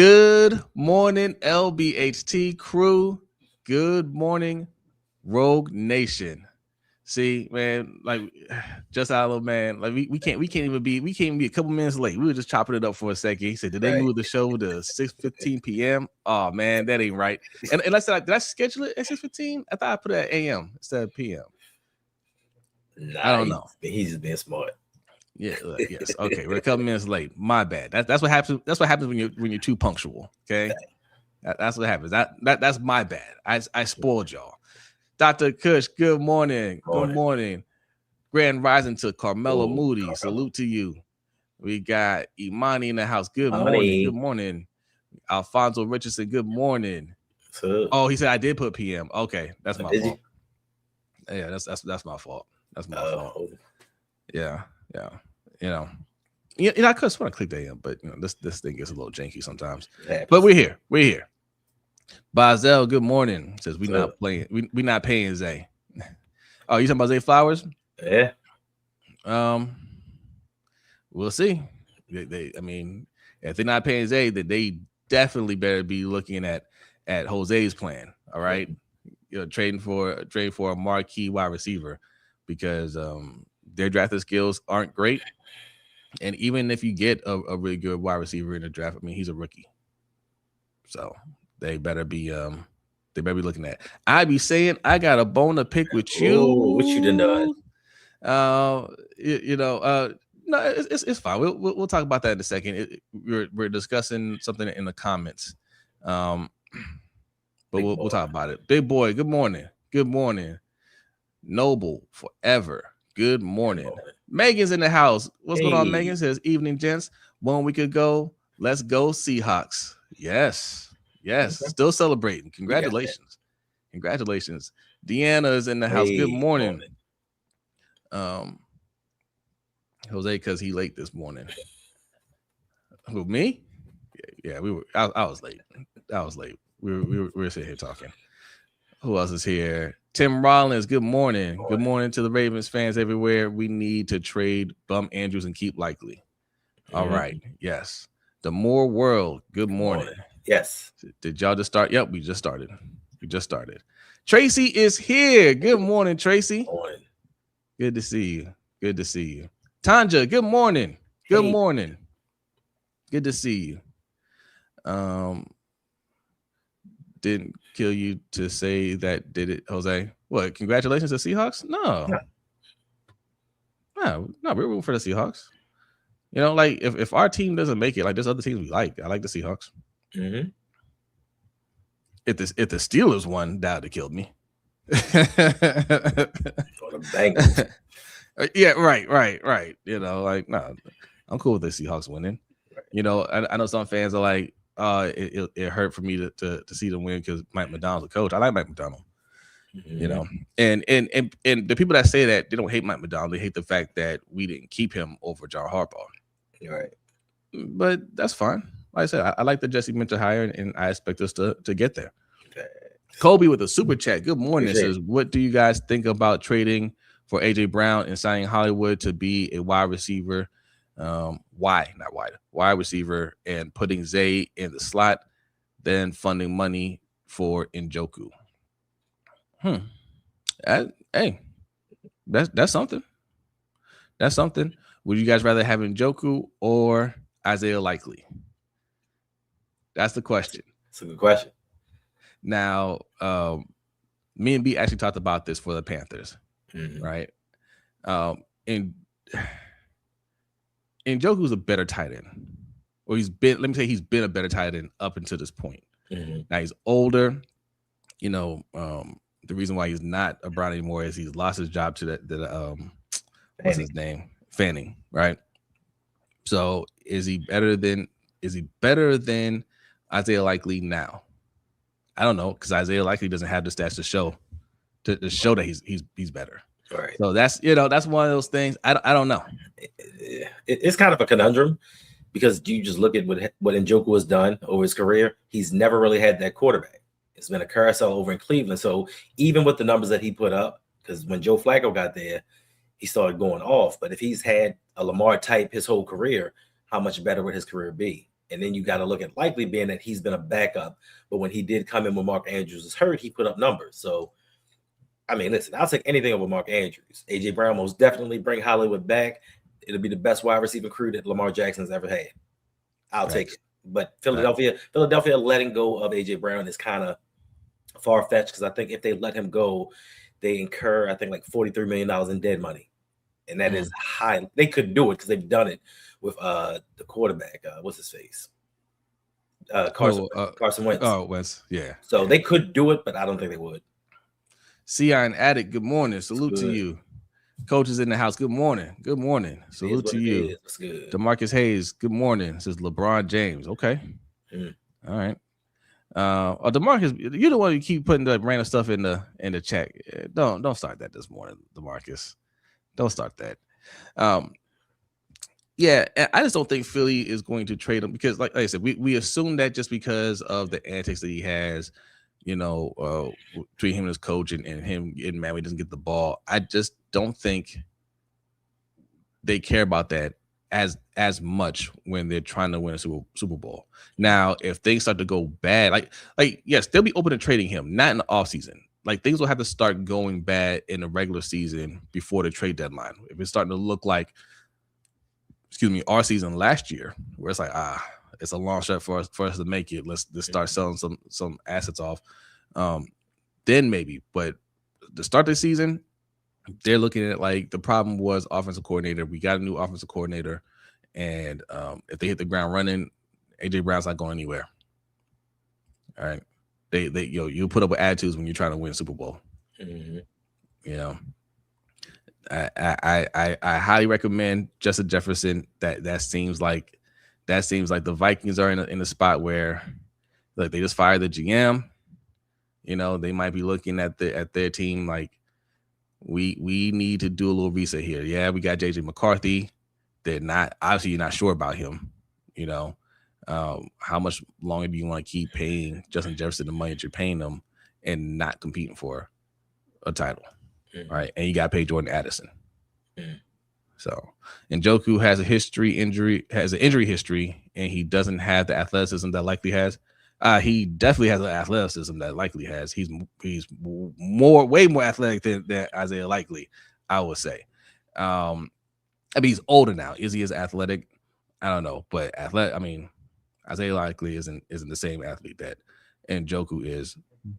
Good morning, LBHT crew. Good morning, Rogue Nation. See, man, like just out of man, like we can't even be a couple minutes late. We were just chopping it up for a second. He said, "Did they move the show to 6:15 p.m.?" Oh man, that ain't right. And I said, did I schedule it at 6:15? I thought I put it at a.m. instead of p.m. Nah, I don't know. He's just being smart. Yeah. Yes. Okay. We're a couple minutes late. My bad. That's what happens. That's what happens when you're too punctual. Okay. That's what happens. That's my bad. I spoiled y'all. Dr. Kush, good morning. Good morning. Grand rising to Carmelo Moody. Salute to you. We got Imani in the house. Good morning. Good morning. Alfonso Richardson, good morning. Oh, he said I did put PM. Okay, that's my fault. Yeah, that's my fault. That's my fault. Yeah. I could have sworn I clicked AM, but this thing gets a little janky sometimes. But we're here. Bazel, good morning. Says we not playing. We not paying Zay. Oh, you talking about Zay Flowers? Yeah. We'll see. I mean, if they're not paying Zay, then they definitely better be looking at Jose's plan. All right, trading for a marquee wide receiver because their drafted skills aren't great, and even if you get a really good wide receiver in the draft, I mean, he's a rookie, so they better be looking at. I be saying I got a bone to pick with you. What you done? No, it's fine. We'll talk about that in a second. We're discussing something in the comments, but we'll talk about it. Big boy, good morning. Good morning. Noble forever. Good morning. Megan's in the house. What's going on, Megan? Says evening, gents. 1 week ago, let's go Seahawks. Yes. Still celebrating. Congratulations. Deanna is in the house. Good morning. Jose, because he late this morning. Who, me? Yeah, we were. I was late. We were sitting here talking. Who else is here? Tim Rollins. Good morning. Good morning to the Ravens fans everywhere. We need to trade Bum Andrews and keep Likely. All right. Yes. The Moore World. Good morning. Yes. Did y'all just start? Yep, we just started. Tracy is here. Good morning, Tracy. Good to see you. Tanja, good morning. Good morning. Good to see you. Didn't kill you to say that, did it, Jose? What? Congratulations to Seahawks? No, we're rooting for the Seahawks. Like if our team doesn't make it, like there's other teams we like. I like the Seahawks. Mm-hmm. If the Steelers won, that would have killed me. Yeah, right. No, I'm cool with the Seahawks winning. I know some fans are like, it hurt for me to see them win because Mike Macdonald's a coach. I like Mike Macdonald. And the people that say that, they don't hate Mike Macdonald. They hate the fact that we didn't keep him over John Harbaugh. Right. But that's fine. Like I said, I like the Jesse Minter hire, and I expect us to get there. Okay. Kobe with a super chat. Good morning. Says, what do you guys think about trading for AJ Brown and signing Hollywood to be a wide receiver? Wide receiver, and putting Zay in the slot, then funding money for Njoku. Hey, that's something. That's something. Would you guys rather have Njoku or Isaiah Likely? That's the question. It's a good question. Now, me and B actually talked about this for the Panthers, right? And Njoku's a better tight end. Or he's been a better tight end up until this point. Now he's older. The reason why he's not a Brown anymore is he's lost his job to that what's his name? Fanning, right? So is he better than Isaiah Likely now? I don't know, because Isaiah Likely doesn't have the stats to show that he's better. Right. So that's one of those things. I don't know. It's kind of a conundrum because you just look at what Njoku has done over his career. He's never really had that quarterback. It's been a carousel over in Cleveland. So even with the numbers that he put up, because when Joe Flacco got there, he started going off. But if he's had a Lamar type his whole career, how much better would his career be? And then you got to look at likely being that he's been a backup. But when he did come in when Mark Andrews was hurt, he put up numbers. So, I mean, listen, I'll take anything over Mark Andrews. A.J. Brown most definitely bring Hollywood back. It'll be the best wide receiver crew that Lamar Jackson's ever had. I'll take it. But Philadelphia letting go of A.J. Brown is kind of far-fetched because I think if they let him go, they incur, I think, like $43 million in dead money. And that is high. They could do it because they've done it with the quarterback. What's his face? Carson Wentz. Oh, Wentz. Yeah. So they could do it, but I don't think they would. Sion Addict, good morning. Salute to you. Coach is in the house. Good morning. Good morning. Salute to you. What's good? DeMarcus Hayes, good morning. This is LeBron James. Okay. All right. DeMarcus, you're the one who keep putting the random stuff in the chat. Don't start that this morning, DeMarcus. Don't start that. Yeah, I just don't think Philly is going to trade him because, like I said, we assume that just because of the antics that he has, between him and his coach and him getting mad when he doesn't get the ball. I just don't think they care about that as much when they're trying to win a Super Bowl. Now, if things start to go bad, like yes, they'll be open to trading him, not in the offseason. Like things will have to start going bad in the regular season before the trade deadline. If it's starting to look like, our season last year, where it's like, it's a long shot for us to make it. Let's start selling some assets off. Then maybe, but the start of the season, they're looking at like the problem was offensive coordinator. We got a new offensive coordinator, and if they hit the ground running, AJ Brown's not going anywhere. All right, you put up with attitudes when you're trying to win a Super Bowl. I highly recommend Justin Jefferson. That seems like the Vikings are in a spot where like they just fired the GM. They might be looking at their team like we need to do a little reset here. Yeah, we got JJ McCarthy. They're not obviously you're not sure about him. How much longer do you want to keep paying Justin Jefferson the money that you're paying them and not competing for a title? Right, and you got to pay Jordan Addison. So, Njoku has an injury history, and he doesn't have the athleticism that likely has. He definitely has the athleticism that likely has. He's way more athletic than Isaiah Likely, I would say. I mean, he's older now. Is he as athletic? I don't know, but Isaiah Likely isn't the same athlete that Njoku is.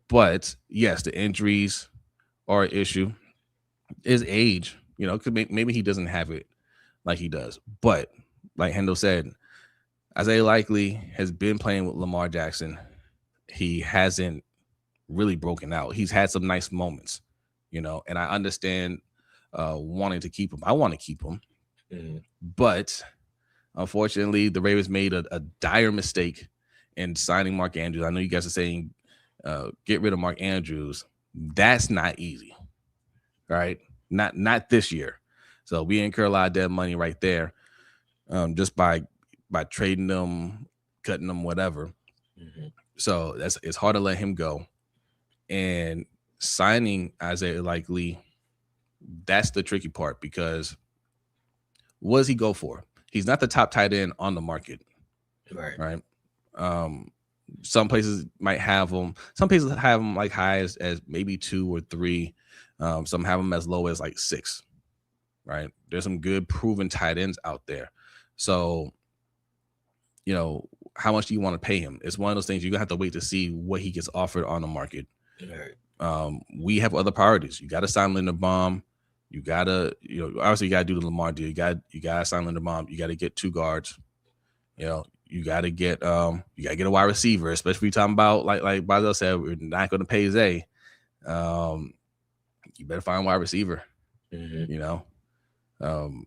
But yes, the injuries are an issue. His age, maybe he doesn't have it like he does. But like Hendo said, Isaiah Likely has been playing with Lamar Jackson. He hasn't really broken out. He's had some nice moments, and I understand wanting to keep him. I want to keep him. But unfortunately, the Ravens made a dire mistake in signing Mark Andrews. I know you guys are saying get rid of Mark Andrews. That's not easy. Right? Not this year. So we incur a lot of dead money right there, just by trading them, cutting them, whatever. So it's hard to let him go. And signing Isaiah Likely, that's the tricky part because what does he go for? He's not the top tight end on the market. Right. Some places might have him. Some places have him like high as maybe 2 or 3. Some have them as low as like 6, right? There's some good proven tight ends out there. So, how much do you want to pay him? It's one of those things you're going to have to wait to see what he gets offered on the market. Right. We have other priorities. You got to sign Linderbaum. You got to, obviously you got to do the Lamar deal. You got to sign Linderbaum. You got to get 2 guards. You got to get a wide receiver, especially if you're talking about like Bazel said, we're not going to pay Zay. You better find a wide receiver. Some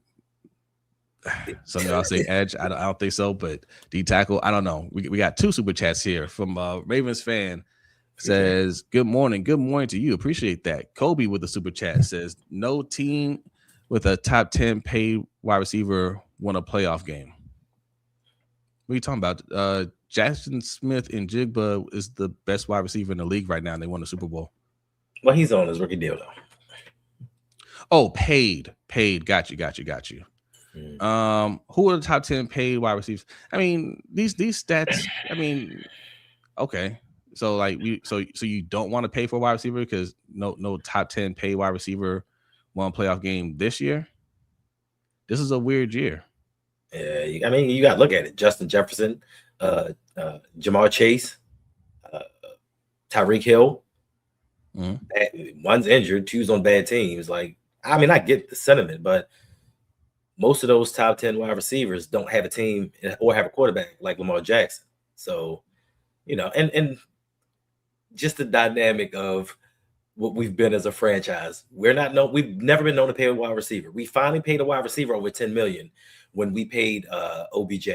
of y'all say edge. I don't think so, but D tackle, I don't know. We got 2 super chats here from Ravens fan. Says good morning to you. Appreciate that. Kobe with the super chat says no team with a top 10 paid wide receiver won a playoff game. What are you talking about? Jackson Smith and Jigba is the best wide receiver in the league right now, and they won the Super Bowl. Well, he's on his rookie deal though. Oh, paid. Got you. Who are the top 10 paid wide receivers? I mean, these stats. I mean, okay. So like so you don't want to pay for a wide receiver because no top 10 paid wide receiver won a playoff game this year. This is a weird year. I mean, you got to look at it. Justin Jefferson, Jamar Chase, Tyreek Hill. One's injured, two's on bad teams. Like, I mean, I get the sentiment, but most of those top 10 wide receivers don't have a team or have a quarterback like Lamar Jackson. So, you know, and just the dynamic of what we've been as a franchise. We've never been known to pay a wide receiver. We finally paid a wide receiver over $10 million when we paid OBJ.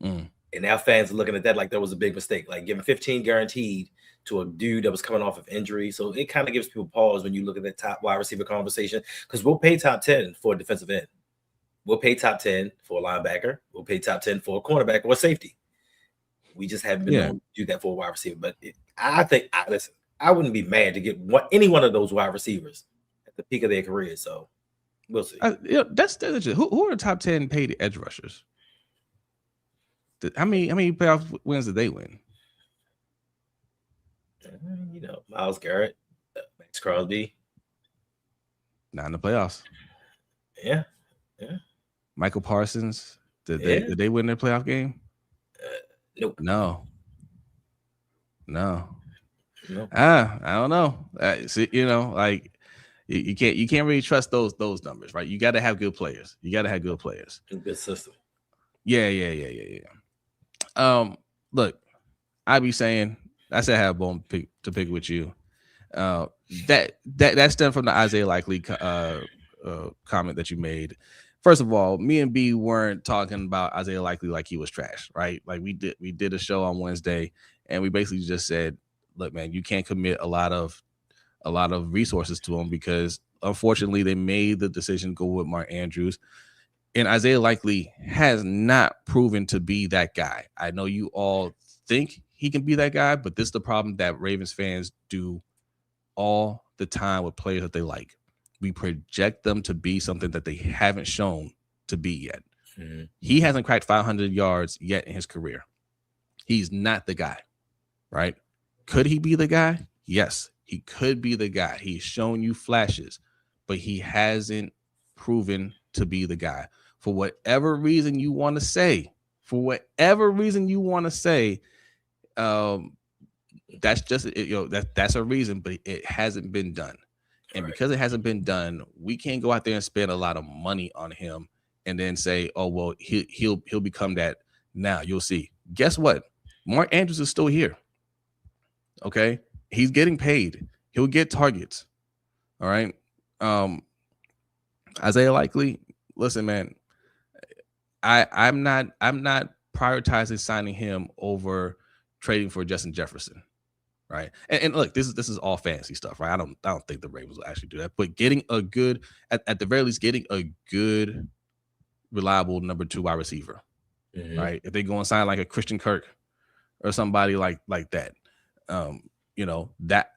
And now fans are looking at that like that was a big mistake, like giving 15 guaranteed to a dude that was coming off of injury. So it kind of gives people pause when you look at that top wide receiver conversation, because we'll pay top 10 for a defensive end. We'll pay top 10 for a linebacker. We'll pay top 10 for a cornerback or a safety. We just haven't been able to do that for a wide receiver. But I wouldn't be mad to get any one of those wide receivers at the peak of their career. So we'll see. That's who are the top 10 paid edge rushers? How many playoff wins did they win? You know, Myles Garrett, Maxx Crosby. Not in the playoffs. Yeah. Michael Parsons. Did they win their playoff game? Nope. No. I don't know. See, you know, like you can't really trust those numbers, right? You got to have good players. Good system. Yeah. Look, I be saying I said I have a bone to pick with you. That stemmed from the Isaiah Likely comment that you made. First of all, me and B weren't talking about Isaiah Likely like he was trash, right? Like we did a show on Wednesday, and we basically just said, look, man, you can't commit a lot of resources to him because unfortunately they made the decision to go with Mark Andrews. And Isaiah Likely has not proven to be that guy. I know you all think he can be that guy, but this is the problem that Ravens fans do all the time with players that they like. We project them to be something that they haven't shown to be yet. He hasn't cracked 500 yards yet in his career. He's not the guy, right? Could he be the guy? Yes, he could be the guy. He's shown you flashes, but he hasn't proven to be the guy. For whatever reason you want to say, that's just that's a reason, but it hasn't been done. And because it hasn't been done, we can't go out there and spend a lot of money on him and then say, oh, well, he'll become that. Now you'll see. Guess what? Mark Andrews is still here. Okay. He's getting paid. He'll get targets. All right. Isaiah Likely, listen, man, I'm not prioritizing signing him over trading for Justin Jefferson. Right. And look, this is all fantasy stuff, right? I don't think the Ravens will actually do that. But getting a good, at the very least, getting a good, reliable number 2 wide receiver. Right. If they go and sign like a Christian Kirk or somebody like that,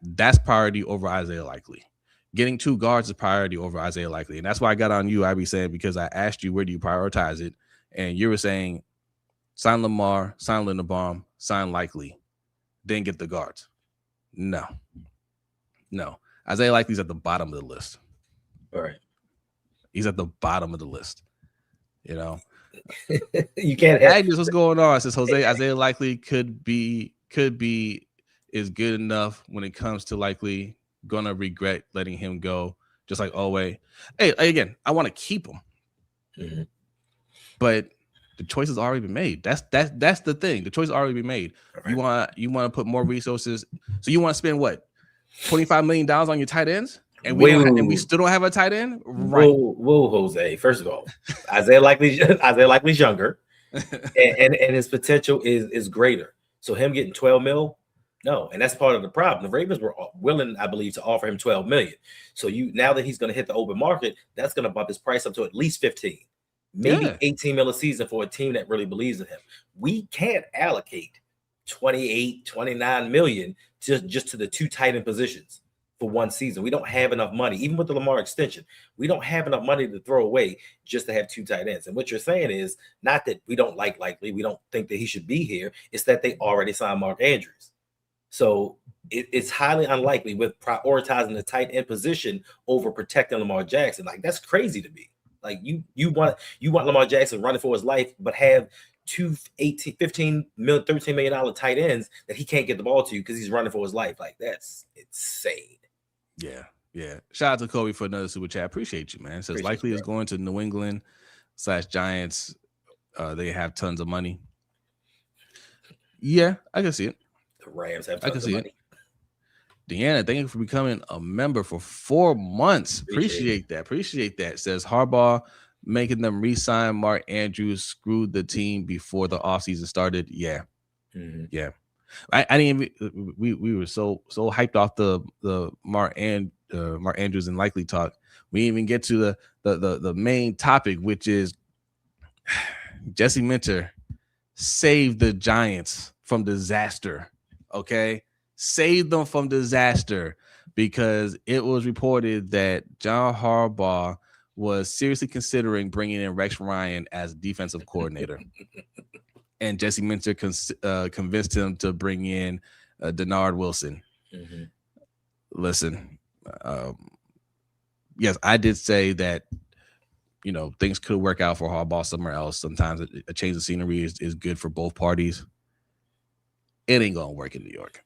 that's priority over Isaiah Likely. Getting 2 guards is priority over Isaiah Likely. And that's why I got on you, I be saying, because I asked you, where do you prioritize it? And you were saying, sign Lamar, sign Linderbaum, sign Likely, then get the guards. No. Isaiah Likely's at the bottom of the list. All right. He's at the bottom of the list. You know, you can't. Agnes, what's going on? Says Jose, Isaiah Likely could be is good enough when it comes to Likely. Gonna regret letting him go, just like Owe. Hey, again, I want to keep him, but the choice has already been made. That's the thing. The choice has already been made. Right. You want to put more resources. So you want to spend what, $25 million on your tight ends, and we still don't have a tight end. Right? Whoa, Jose. First of all, Isaiah Likely's younger, and his potential is greater. So him getting 12 mil. No, and that's part of the problem. The Ravens were willing, I believe, to offer him $12 million. So now that he's going to hit the open market, that's going to bump his price up to at least 15, maybe 18 mil a season for a team that really believes in him. We can't allocate 28, 29 million just to the 2 tight end positions for one season. We don't have enough money, even with the Lamar extension. We don't have enough money to throw away just to have 2 tight ends. And what you're saying is not that we don't like Likely, we don't think that he should be here. It's that they already signed Mark Andrews. So it's highly unlikely with prioritizing the tight end position over protecting Lamar Jackson. Like, that's crazy to me. Like, you want Lamar Jackson running for his life, but have 2 $18, $15, $13 million tight ends that he can't get the ball to because he's running for his life. Like, that's insane. Yeah. Shout out to Kobe for another super chat. Appreciate you, man. It says Likely is going to New England / Giants. They have tons of money. Yeah, I can see it. The Rams have tons of money. Deanna, thank you for becoming a member for 4 months. Appreciate that. Says Harbaugh making them re-sign Mark Andrews screwed the team before the offseason started. Yeah. Mm-hmm. Yeah. I didn't even, we were so hyped off the Mark Andrews and Likely talk. We didn't even get to the main topic, which is Jesse Minter saved the Giants from disaster. Okay, saved them from disaster because it was reported that John Harbaugh was seriously considering bringing in Rex Ryan as defensive coordinator. And Jesse Minter convinced him to bring in Denard Wilson. Mm-hmm. Listen, yes, I did say that, things could work out for Harbaugh somewhere else. Sometimes a change of scenery is good for both parties. It ain't gonna work in New York.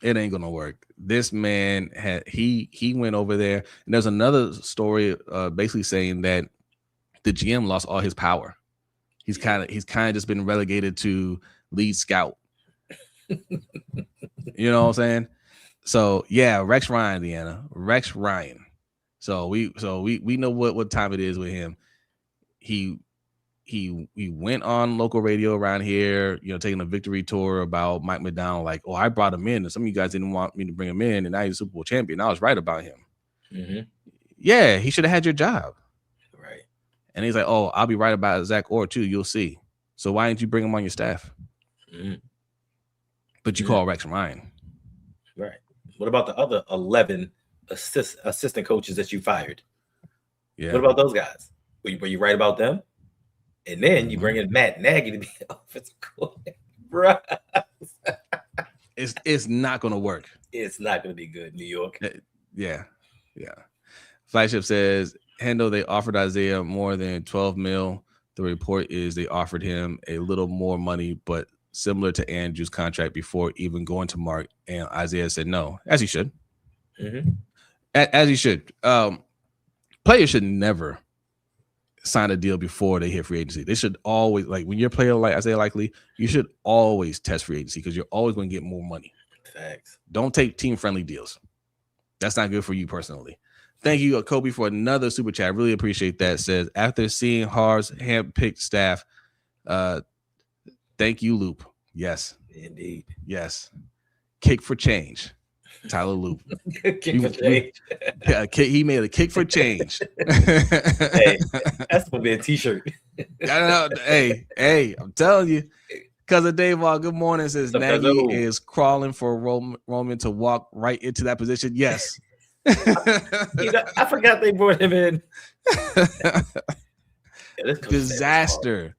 It ain't gonna work. This man he went over there, and there's another story basically saying that the GM lost all his power. He's kind of just been relegated to lead scout. You know what I'm saying? So yeah, Rex Ryan, Deanna. Rex Ryan. So we know what time it is with him. He went on local radio around here, taking a victory tour about Mike McDonald, like, oh, I brought him in, and some of you guys didn't want me to bring him in, and now he's a Super Bowl champion. I was right about him. Mm-hmm. Yeah, he should have had your job. Right. And he's like, oh, I'll be right about Zach Orr too. You'll see. So why didn't you bring him on your staff? Mm-hmm. But you call Rex Ryan. Right. What about the other 11 assistant coaches that you fired? Yeah. What about those guys? Were you right about them? And then you bring in Matt Nagy to be offensive coordinator. It's not going to work. It's not going to be good, New York. Yeah. Flagship says, Hendo, they offered Isaiah more than $12 million. The report is they offered him a little more money, but similar to Andrew's contract before even going to Mark. And Isaiah said no, as he should. Mm-hmm. As he should. Players should never sign a deal before they hit free agency. They should always, like, when you're a player like Isaiah Likely, you should always test free agency because you're always going to get more money. Thanks. Don't take team-friendly deals. That's not good for you personally. Thank you, Kobe, for another super chat. I really appreciate that. Says, after seeing Har's hand-picked staff, thank you, Loop. Yes. Indeed. Yes. Kick for change. Tyler Loop. Kick for change. He made a kick for change. Hey, that's gonna be a t-shirt. Hey, I'm telling you. Cousin Dave, good morning. Says Nagy is crawling for Roman to walk right into that position. Yes. I forgot they brought him in. Disaster.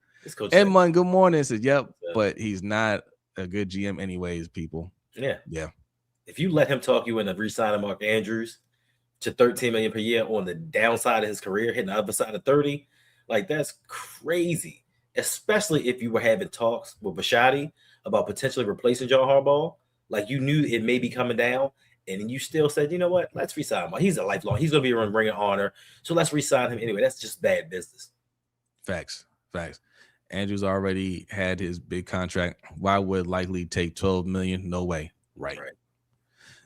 Edmund, good morning. Says, yep, but he's not a good GM anyways, people. Yeah. If you let him talk you into re-signing Mark Andrews to $13 million per year on the downside of his career, hitting the other side of 30, like, that's crazy. Especially if you were having talks with Bisciotti about potentially replacing John Harbaugh. Like, you knew it may be coming down, and you still said, you know what, let's re-sign him. He's a lifelong. He's going to be a Ring of Honor, so let's re-sign him anyway. That's just bad business. Facts. Andrews already had his big contract. Why would likely take $12 million? No way. Right.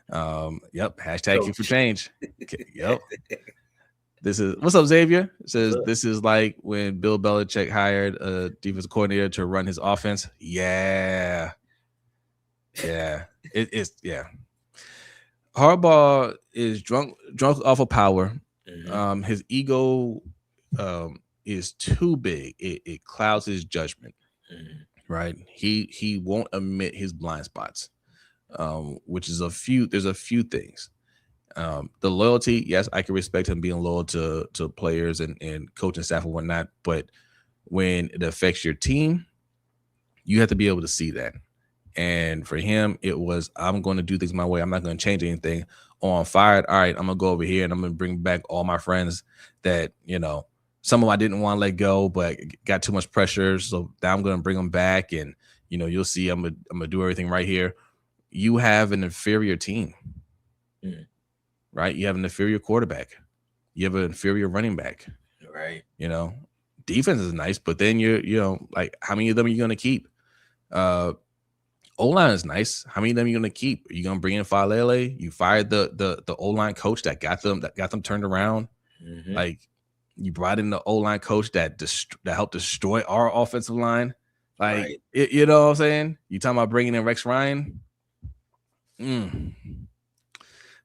Yep. Hashtag kick for change. Yep. This is what's up, Xavier. It says this is like when Bill Belichick hired a defensive coordinator to run his offense. Yeah. It's Harbaugh is drunk off of power. Mm-hmm. His ego is too big. It clouds his judgment. Mm-hmm. Right. He won't admit his blind spots. which is there's a few things. The loyalty, yes, I can respect him being loyal to players and coaching staff and whatnot, but when it affects your team, you have to be able to see that. And for him, it was, I'm going to do things my way. I'm not going to change anything. Oh, I'm fired. All right, I'm going to go over here and I'm going to bring back all my friends that, some of them I didn't want to let go, but got too much pressure. So now I'm going to bring them back. And, you'll see I'm going to do everything right here. You have an inferior team, right? You have an inferior quarterback. You have an inferior running back. Right. Defense is nice, but then like how many of them are you going to keep? O-line is nice. How many of them are you going to keep? Are you going to bring in Falele? You fired the O-line coach that got them turned around. Mm-hmm. Like you brought in the O-line coach that helped destroy our offensive line. Like right. You know what I'm saying? You talking about bringing in Rex Ryan?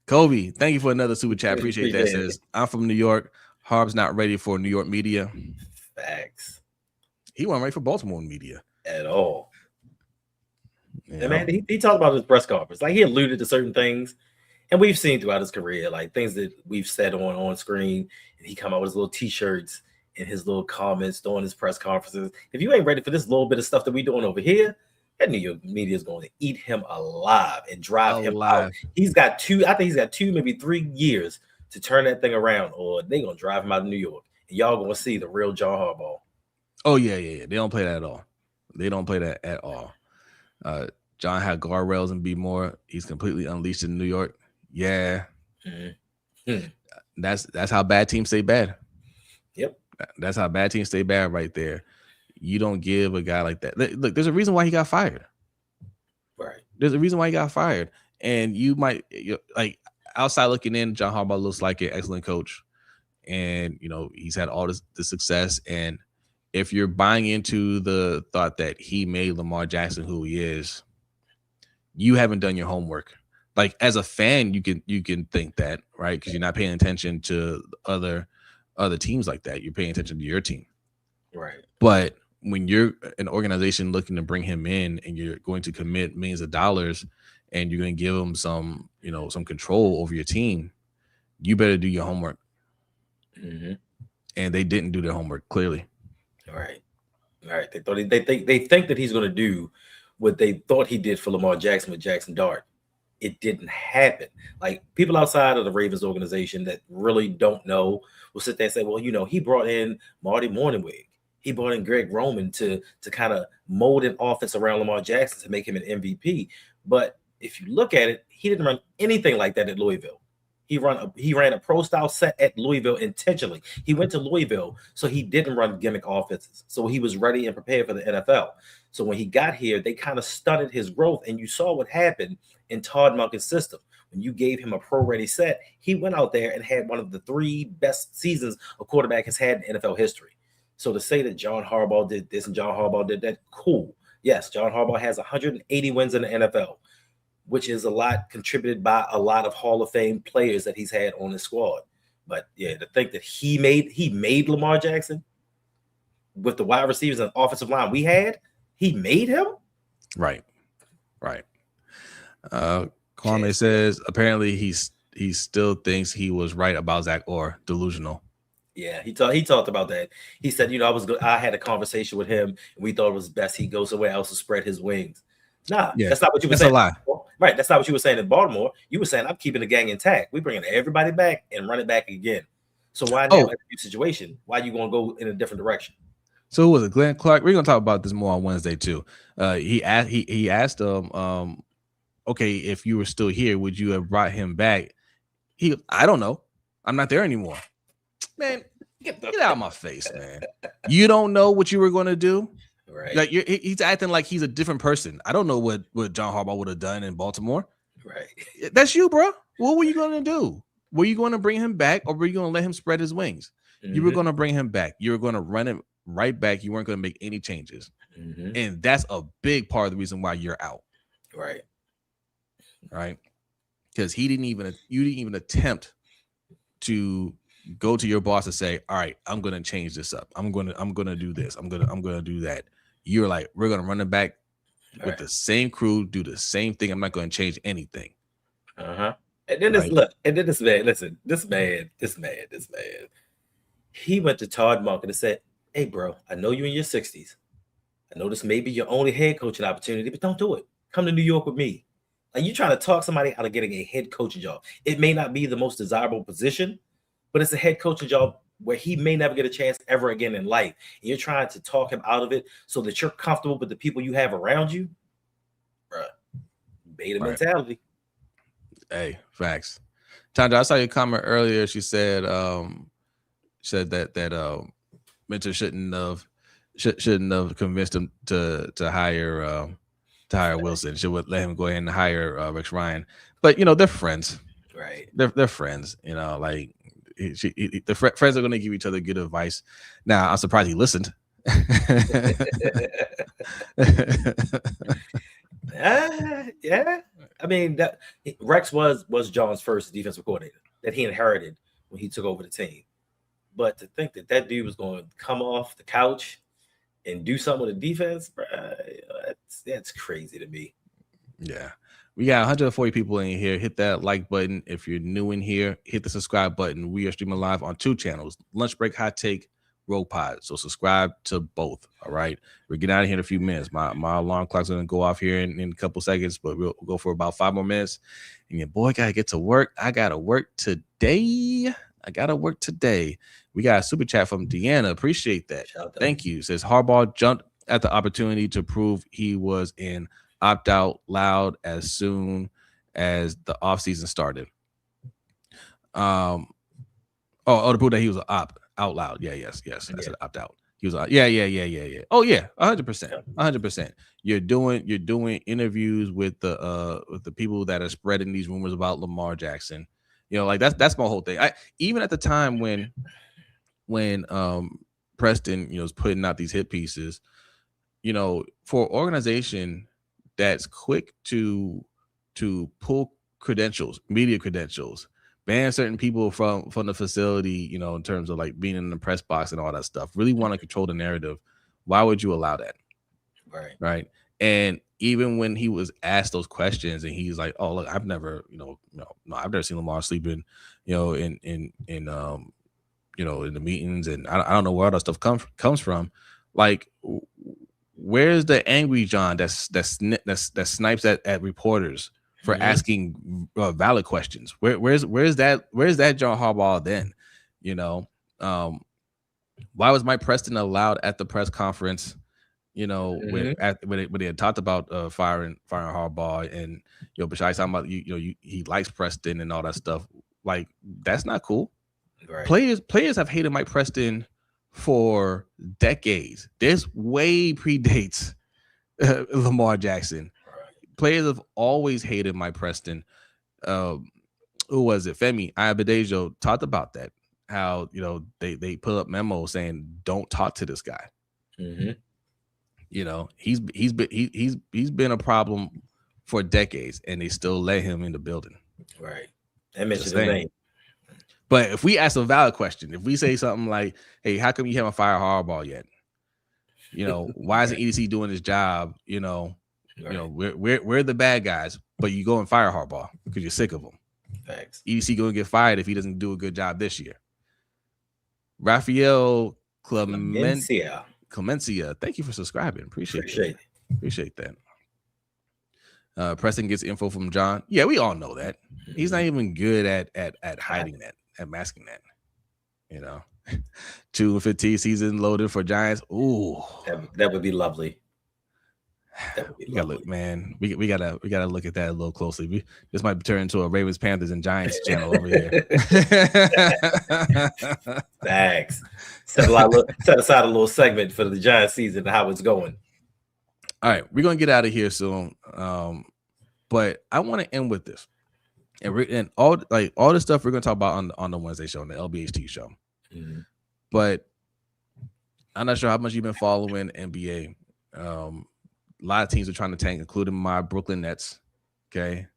Kobe, thank you for another super chat. Appreciate that. Says, I'm from New York. Harb's not ready for New York media. Facts. He wasn't ready for Baltimore media at all. And man, he talked about his press conference. Like he alluded to certain things, and we've seen throughout his career, like things that we've said on screen. And he come out with his little t-shirts and his little comments during his press conferences. If you ain't ready for this little bit of stuff that we doing over here, that New York media is going to eat him alive and drive him out. He's got two, maybe 3 years to turn that thing around, or they're gonna drive him out of New York. And y'all gonna see the real John Harbaugh. Oh, yeah. They don't play that at all. They don't play that at all. John had guardrails and be more. He's completely unleashed in New York. Yeah. Mm-hmm. That's how bad teams stay bad. Yep. That's how bad teams stay bad right there. You don't give a guy like that. Look, there's a reason why he got fired. Right. There's a reason why he got fired. And you might, like, outside looking in, John Harbaugh looks like an excellent coach. And, he's had all the success. And if you're buying into the thought that he made Lamar Jackson who he is, you haven't done your homework. Like, as a fan, you can think that, right? Because you're not paying attention to other teams like that. You're paying attention to your team. Right. But when you're an organization looking to bring him in and you're going to commit millions of dollars and you're going to give him some control over your team, you better do your homework. Mm-hmm. And they didn't do their homework, clearly. Right. They thought they think that he's going to do what they thought he did for Lamar Jackson with Jackson Dart. It didn't happen. Like people outside of the Ravens organization that really don't know will sit there and say, well, he brought in Marty Morningwig. He brought in Greg Roman to kind of mold an offense around Lamar Jackson to make him an MVP. But if you look at it, he didn't run anything like that at Louisville. He ran a pro style set at Louisville intentionally. He went to Louisville, so he didn't run gimmick offenses. So he was ready and prepared for the NFL. So when he got here, they kind of stunted his growth, and you saw what happened in Todd Monken's system. When you gave him a pro-ready set, he went out there and had one of the 3 best seasons a quarterback has had in NFL history. So to say that John Harbaugh did this and John Harbaugh did that, cool. Yes, John Harbaugh has 180 wins in the NFL, which is a lot contributed by a lot of Hall of Fame players that he's had on his squad. But yeah, to think that he made Lamar Jackson with the wide receivers and offensive line we had, he made him? Right. Kwame says apparently he still thinks he was right about Zach Orr, delusional. Yeah, he talked about that. He said, I had a conversation with him, and we thought it was best he goes somewhere else to spread his wings. Nah, yeah, that's not what you were saying. That's a lie. Right, that's not what you were saying in Baltimore. You were saying I'm keeping the gang intact. We're bringing everybody back and run it back again. So why now in a new situation? Why are you going to go in a different direction? So who was it? Glenn Clark. We're going to talk about this more on Wednesday too. He asked him, okay, if you were still here, would you have brought him back? I don't know. I'm not there anymore. Man, get out of my face, man. You don't know what you were going to do? Right. Like he's acting like he's a different person. I don't know what John Harbaugh would have done in Baltimore. Right. That's you, bro. What were you going to do? Were you going to bring him back or were you going to let him spread his wings? Mm-hmm. You were going to bring him back. You were going to run him right back. You weren't going to make any changes. Mm-hmm. And that's a big part of the reason why you're out. Right. Because you didn't even attempt to go to your boss and say, all right, I'm going to change this up. I'm going to do this. I'm going to do that. You're like, we're going to run it back with the same crew, do the same thing. I'm not going to change anything. And then this man, listen, this man, he went to Todd Monken and said, "Hey, bro, I know you're in your 60s. I know this may be your only head coaching opportunity, but don't do it. Come to New York with me." Like, you trying to talk somebody out of getting a head coaching job. It may not be the most desirable position, but it's a head coaching job where he may never get a chance ever again in life. And you're trying to talk him out of it so that you're comfortable with the people you have around you. Bruh, beta mentality. Hey, facts. Tandra, I saw your comment earlier. She said that Mentor shouldn't have convinced him to hire Wilson. Should let him go ahead and hire Rex Ryan. But they're friends, right? They're friends. Like the friends are going to give each other good advice. Now, I'm surprised he listened. Yeah. I mean, that Rex was John's first defensive coordinator that he inherited when he took over the team. But to think that dude was going to come off the couch and do something with the defense, that's crazy to me. Yeah. We got 140 people in here. Hit that like button. If you're new in here, hit the subscribe button. We are streaming live on 2 channels, Lunch Break Hot Take, Rogue Pod. So subscribe to both. All right. We're getting out of here in a few minutes. My alarm clock's going to go off here in a couple seconds, but we'll go for about 5 more minutes. And your boy got to get to work. I got to work today. We got a super chat from Deanna. Appreciate that. Thank you. Says Harbaugh jumped at the opportunity to prove he was in opt-out loud as soon as the offseason started. To prove that he was out loud. Yes. I said opt-out. He was yeah. Oh yeah, 100%. You're doing interviews with the people that are spreading these rumors about Lamar Jackson. Like that's my whole thing. Even at the time when Preston was putting out these hit pieces, for an organization that's quick to pull media credentials, ban certain people from the facility, in terms of like being in the press box and all that stuff, really want to control the narrative. Why would you allow that? Right. And even when he was asked those questions and he's like, "Oh, look, I've never, I've never seen Lamar sleeping, in the meetings, and I don't know where all that stuff comes from." Like, where's the angry John that snipes at reporters for asking valid questions? Where's that John Harbaugh then? Why was Mike Preston allowed at the press conference? When they had talked about firing Harbaugh, and Bashai talking about he likes Preston and all that stuff. Like, that's not cool. Right. Players have hated Mike Preston for decades. This way predates Lamar Jackson. Right. Players have always hated Mike Preston. Who was it? Femi Abadejo talked about that. How they put up memos saying don't talk to this guy. He's been a problem for decades, and they still let him in the building. Right. I mentioned his name. But if we ask a valid question, if we say something like, "Hey, how come you haven't fired Harbaugh yet? Why isn't EDC doing his job? We're the bad guys, but you go and fire Harbaugh because you're sick of him." Thanks. EDC going to get fired if he doesn't do a good job this year. Rafael Clemencia, thank you for subscribing. Appreciate that. Preston gets info from John. Yeah, we all know that. He's not even good at hiding that, at masking that. 2-15 season loaded for Giants. Ooh, that would be lovely. We gotta look, man. We gotta look at that a little closely. This might turn into a Ravens, Panthers, and Giants channel over here. Thanks. Set aside a little segment for the Giants season and how it's going. All right, we're gonna get out of here soon. But I want to end with this, and all the stuff we're gonna talk about on the Wednesday show, on the LBHT show. But I'm not sure how much you've been following NBA. A lot of teams are trying to tank, including my Brooklyn Nets. Okay,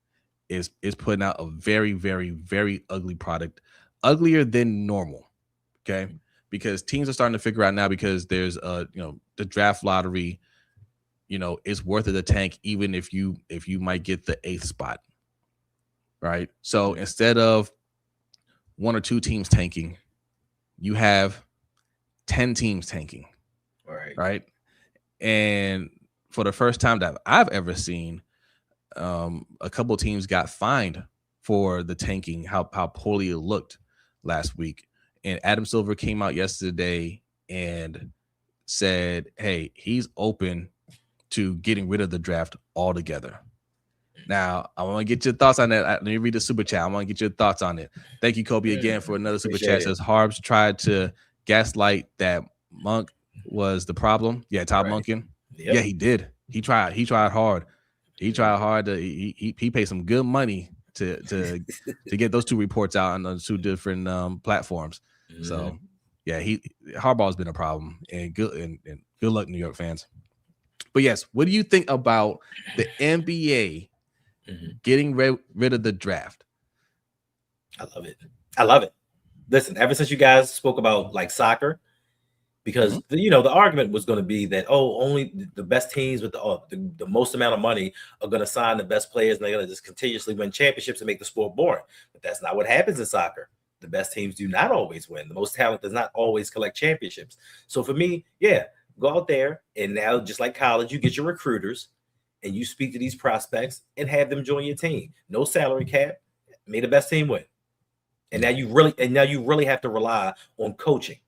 is putting out a very, very, very ugly product, uglier than normal. Okay, because teams are starting to figure out now, because there's the draft lottery. it's worth it to tank, even if you might get the 8th spot, right? So instead of 1 or 2 teams tanking, you have 10 teams tanking, right? And for the first time that I've ever seen, a couple of teams got fined for the tanking, how poorly it looked last week. And Adam Silver came out yesterday and said, hey, he's open to getting rid of the draft altogether. Now, I want to get your thoughts on that. Let me read the super chat. I want to get your thoughts on it. Thank you, Kobe, again for another super chat. Says Harbs tried to gaslight that Monk was the problem. Yeah, Todd Monken. Yep. Yeah, he did. He tried hard. He tried hard to he paid some good money to get those 2 reports out on those 2 different platforms. So yeah, Harbaugh has been a problem, and good luck, New York fans. But yes, what do you think about the NBA getting rid of the draft? I love it. Listen, ever since you guys spoke about like soccer, because the argument was going to be that only the best teams with the most amount of money are going to sign the best players, and they're going to just continuously win championships and make the sport boring. But that's not what happens in soccer. The best teams do not always win. The most talent does not always collect championships. So for me, go out there, and now, just like college, you get your recruiters and you speak to these prospects and have them join your team. No salary cap. May the best team win. And now you really have to rely on coaching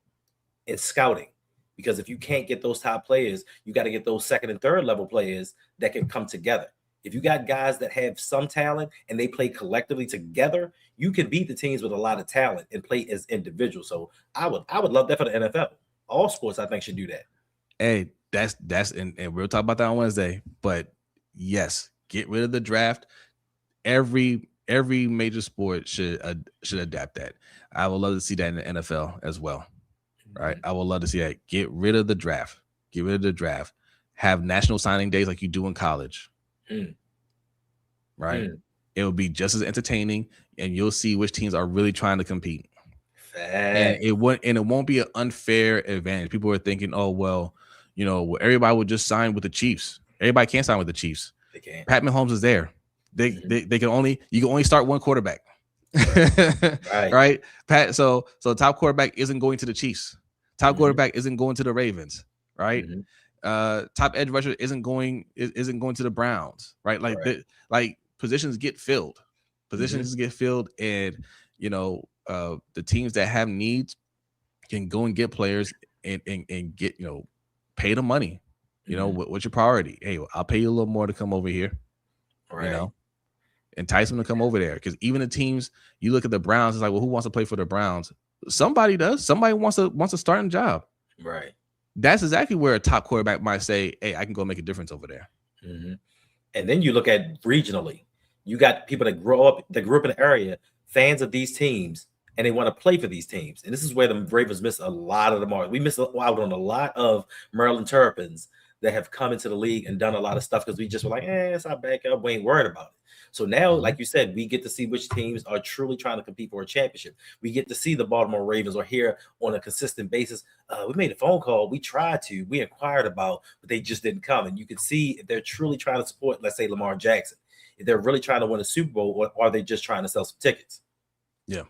and scouting, because if you can't get those top players, you got to get those second and third level players that can come together. If you got guys that have some talent and they play collectively together, you can beat the teams with a lot of talent and play as individuals. So I would love that for the NFL. All sports, I think, should do that. Hey, that's and we'll talk about that on Wednesday. But yes, get rid of the draft. Every major sport should adapt that. I would love to see that in the NFL as well. Right? I would love to see that. Get rid of the draft. Get rid of the draft. Have national signing days like you do in college. Right? It will be just as entertaining, and you'll see which teams are really trying to compete. And it won't be an unfair advantage. People are thinking, oh well, everybody would just sign with the Chiefs. Everybody can't sign with the Chiefs. They can't. Pat Mahomes is there. You can only start one quarterback. Right? Pat. So top quarterback isn't going to the Chiefs. Top quarterback isn't going to the Ravens. Right? Top edge rusher isn't going to the Browns. Right? Like positions get filled. Positions get filled, and the teams that have needs can go and get players and get pay the money. What's your priority? Hey, I'll pay you a little more to come over here. Right. Entice them to come over there, because even the teams, you look at the Browns, it's like, well, who wants to play for the Browns? Somebody does. Somebody wants a starting job. Right. That's exactly where a top quarterback might say, hey, I can go make a difference over there. And then you look at regionally, you got people that grew up in the area, fans of these teams, and they want to play for these teams. And this is where the Ravens miss a lot of the mark. We miss out on a lot of Maryland Terrapins that have come into the league and done a lot of stuff because we just were like, it's our backup. We ain't worried about it. So now, like you said, we get to see which teams are truly trying to compete for a championship. We get to see the Baltimore Ravens are here on a consistent basis. We made a phone call. We inquired about, but they just didn't come. And you can see if they're truly trying to support, let's say, Lamar Jackson, if they're really trying to win a Super Bowl, or are they just trying to sell some tickets? Yeah.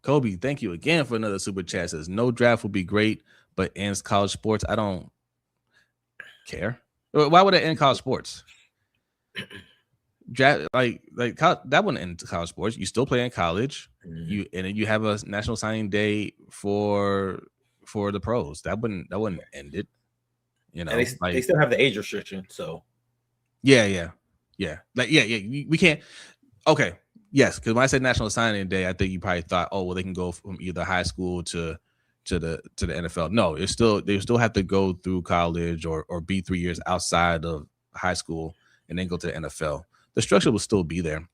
Kobe, thank you again for another super chat. Says no draft would be great, but ends college sports. I don't care. Why would it end college sports? Draft like that wouldn't end college sports. You still play in college. You have a national signing day for the pros. That wouldn't end it. And they still have the age restriction. So yeah. We can't. Okay. Yes, because when I said National Signing Day, I think you probably thought, oh, well, they can go from either high school to the NFL. No, they still have to go through college or be 3 years outside of high school and then go to the NFL. The structure will still be there.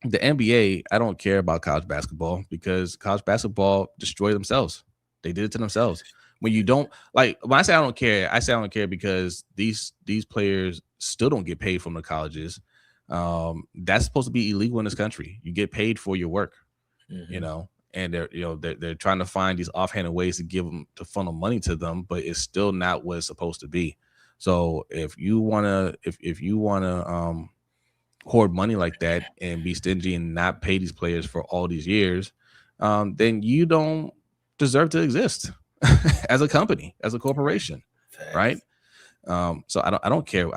The NBA, I don't care about college basketball because college basketball destroyed themselves. They did it to themselves. When you don't when I say I don't care because these players still don't get paid from the colleges. That's supposed to be illegal in this country. You get paid for your work, and they're trying to find these offhanded ways to funnel money to them, but it's still not what it's supposed to be. So if you wanna hoard money like that and be stingy and not pay these players for all these years, then you don't deserve to exist as a company, as a corporation, right? So I don't care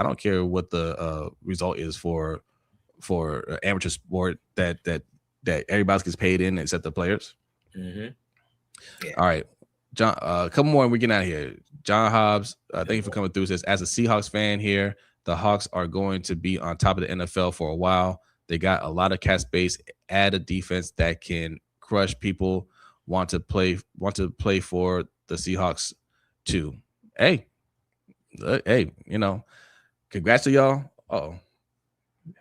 what the result is for amateur sport that everybody gets paid in except the players. Yeah. All right, John, a couple more and we're getting out of here. John Hobbs, thank you for coming through. Says, as a Seahawks fan here, the Hawks are going to be on top of the NFL for a while. They got a lot of cap space, add a defense that can crush people. Want to play for the Seahawks too. Hey, congrats to y'all. Oh,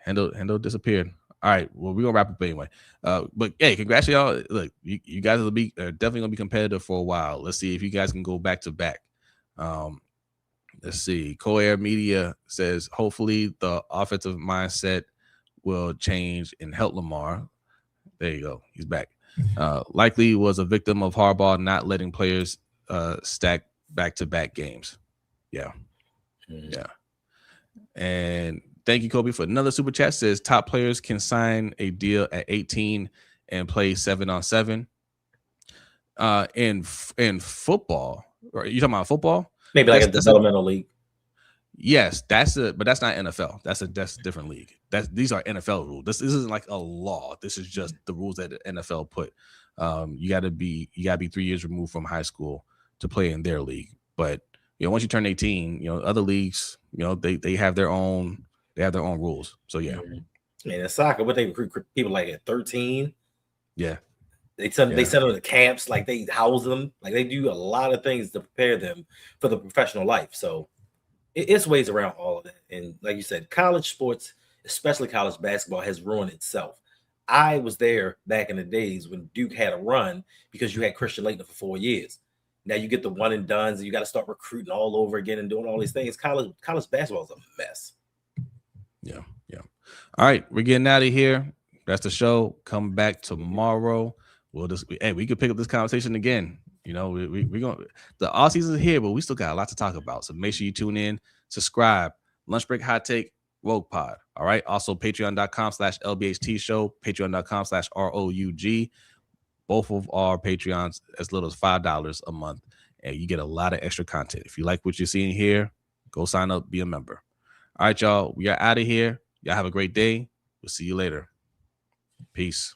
Hendo disappeared. All right, well, we're gonna wrap up anyway. But hey, congrats to y'all. Look, you guys are definitely gonna be competitive for a while. Let's see if you guys can go back to back. Let's see. Co-Air Media says hopefully the offensive mindset will change and help Lamar. There you go. He's back. Likely was a victim of Harbaugh not letting players stack back-to-back games. Yeah. And thank you, Kobe, for another super chat. Says top players can sign a deal at 18 and play 7-on-7. In football, or you talking about football? Maybe like a developmental league. Yes, but that's not NFL. That's a different league. These are NFL rules. This isn't like a law. This is just the rules that the NFL put. You gotta be 3 years removed from high school to play in their league. But once you turn 18, other leagues, they have their own rules. So yeah. And in soccer, what they recruit people like at 13. Yeah. They send them to camps, like they house them, like they do a lot of things to prepare them for the professional life. So it's ways around all of that. And like you said, college sports, especially college basketball, has ruined itself. I was there back in the days when Duke had a run because you had Christian Laettner for 4 years. Now you get the one and dones, and you got to start recruiting all over again and doing all these things. College basketball is a mess. Yeah. All right, we're getting out of here. That's the show. Come back tomorrow. We could pick up this conversation again. We're going. The off season is here, but we still got a lot to talk about. So make sure you tune in, subscribe. Lunch Break Hot Take, Rogue Pod. All right. Also, patreon.com/LBHT show, patreon.com/ROUG. Both of our Patreons as little as $5 a month, and you get a lot of extra content. If you like what you're seeing here, go sign up, be a member. All right, y'all. We are out of here. Y'all have a great day. We'll see you later. Peace.